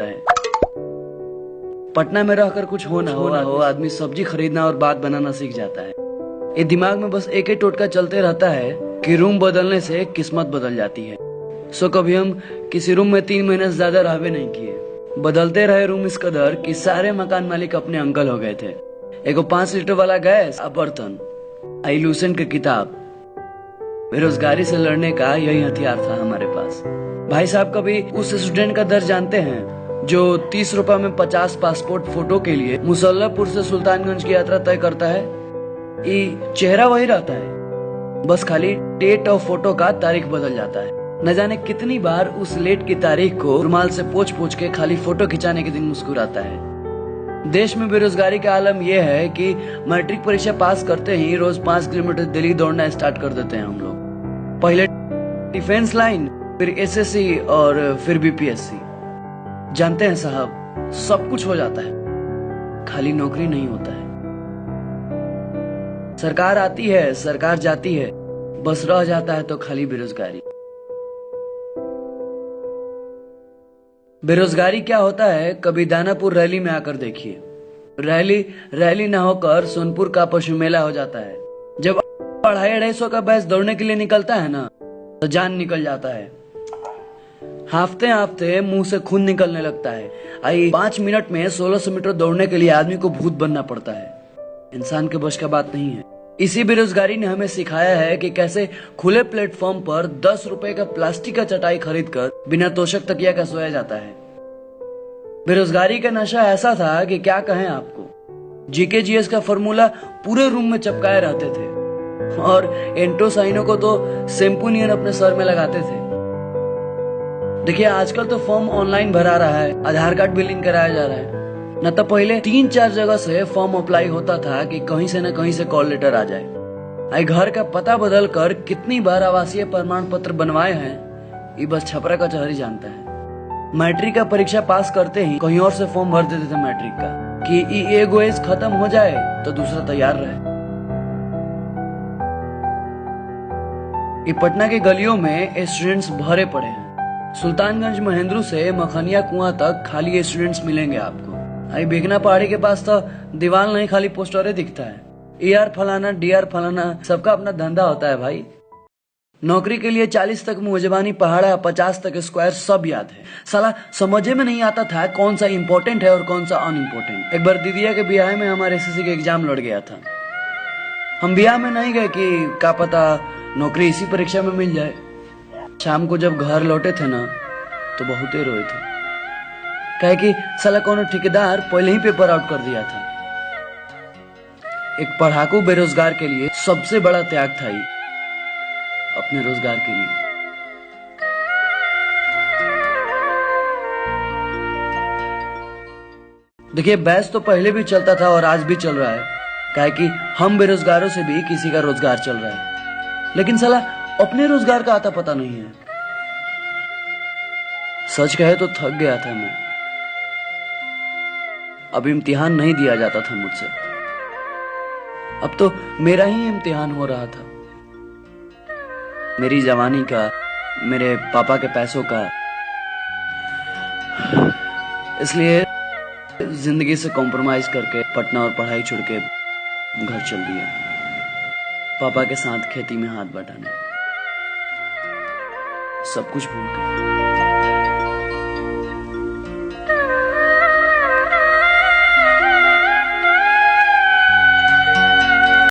है। पटना में रहकर कुछ हो ना हो आदमी सब्जी खरीदना और बात बनाना सीख जाता है। ये दिमाग में बस एक ही टोटका चलते रहता है कि रूम बदलने से किस्मत बदल जाती है। सो कभी हम किसी रूम में 3 महीने से ज्यादा रहबे नहीं किए। बदलते रहे रूम इस कदर कि सारे मकान मालिक अपने अंकल हो गए थे। एगो 5 लीटर वाला गैस, बर्तन, लूसेंट की किताब। बेरोजगारी से लड़ने का यही हथियार था हमारे पास। भाई साहब कभी उस स्टूडेंट का दर्द जानते हैं जो 30 रुपए में 50 पासपोर्ट फोटो के लिए मुसल्लापुर से सुल्तानगंज की यात्रा तय करता है। ये चेहरा वही रहता है, बस खाली डेट और फोटो का तारीख बदल जाता है। न जाने कितनी बार उस लेट की तारीख को रुमाल से पोंछ पोंछ के खाली फोटो खिंचाने के दिन मुस्कुराता है। देश में बेरोजगारी का आलम यह है कि मैट्रिक परीक्षा पास करते ही रोज 5 किलोमीटर दिल्ली दौड़ना स्टार्ट कर देते हैं हम लोग। पहले डिफेंस लाइन, फिर एसएससी और फिर बीपीएससी। जानते हैं साहब, सब कुछ हो जाता है, खाली नौकरी नहीं होता है। सरकार आती है, सरकार जाती है, बस रह जाता है तो खाली बेरोजगारी। बेरोजगारी क्या होता है, कभी दानापुर रैली में आकर देखिए। रैली ना होकर सोनपुर का पशु मेला हो जाता है। जब 250-250 का बैच दौड़ने के लिए निकलता है ना, तो जान निकल जाता है। हाफते हाफते मुंह से खून निकलने लगता है। 5 मिनट में 1600 मीटर दौड़ने के लिए आदमी को भूत बनना पड़ता है। इंसान के बस का बात नहीं है। इसी बेरोजगारी ने हमें सिखाया है कि कैसे खुले प्लेटफॉर्म पर 10 रुपए का प्लास्टिक का चटाई खरीद कर बिना तोशक तकिया का सोया जाता है। बेरोजगारी का नशा ऐसा था कि क्या कहें आपको। जीके जीएस का फॉर्मूला पूरे रूम में चिपकाए रहते थे और एंटोसाइनो को तो शैम्पू नियन अपने सर में लगाते थे। देखिए आजकल तो फॉर्म ऑनलाइन भरा रहा है, आधार कार्ड भी लिंक कराया जा रहा है। न तो पहले 3-4 जगह से फॉर्म अप्लाई होता था कि कहीं से न कहीं से कॉल लेटर आ जाए। घर का पता बदल कर कितनी बार आवासीय प्रमाण पत्र बनवाए हैं, ये बस छपरा का कचहरी जानता है। मैट्रिक का परीक्षा पास करते ही कहीं और से फॉर्म भर देते थे मैट्रिक का कि एगो एज खत्म हो जाए तो दूसरा तैयार रहे। ये पटना के गलियों में स्टूडेंट्स भरे पड़े हैं। सुल्तानगंज महेंद्रू से मखनिया कुआं तक खाली स्टूडेंट्स मिलेंगे आपको। बेगना पहाड़ी के पास तो दीवार नहीं, खाली पोस्टरे दिखता है। ER फलाना, DR फलाना, सबका अपना धंधा होता है भाई। नौकरी के लिए 40 तक मुजबानी पहाड़ा, 50 तक स्क्वायर सब याद है। साला समझे में नहीं आता था कौन सा इम्पोर्टेंट है और कौन सा अनइम्पोर्टेंट। एक बार दीदिया के ब्याह में हमारे SSC के एग्जाम लड़ गया था। हम ब्याह में नहीं गए कि क्या पता नौकरी इसी परीक्षा में मिल जाए। शाम को जब घर लौटे थे ना, तो बहुते रोए थे, कहे कि साला कोनो ठेकेदार पहले ही पेपर आउट कर दिया था। एक पढ़ाकू बेरोजगार के लिए सबसे बड़ा त्याग था ये, अपने रोजगार के लिए। देखिए बैच तो पहले भी चलता था और आज भी चल रहा है, काहे कि हम बेरोजगारों से भी किसी का रोजगार चल रहा है। लेकिन साला अपने रोजगार का आता पता नहीं है। सच कहे तो थक गया था मैं। अब इम्तिहान नहीं दिया जाता था मुझसे, अब तो मेरा ही इम्तिहान हो रहा था। मेरी जवानी का, मेरे पापा के पैसों का। इसलिए जिंदगी से कॉम्प्रोमाइज करके पटना और पढ़ाई छोड़ के घर चल दिया, पापा के साथ खेती में हाथ बटाने, सब कुछ भूल कर।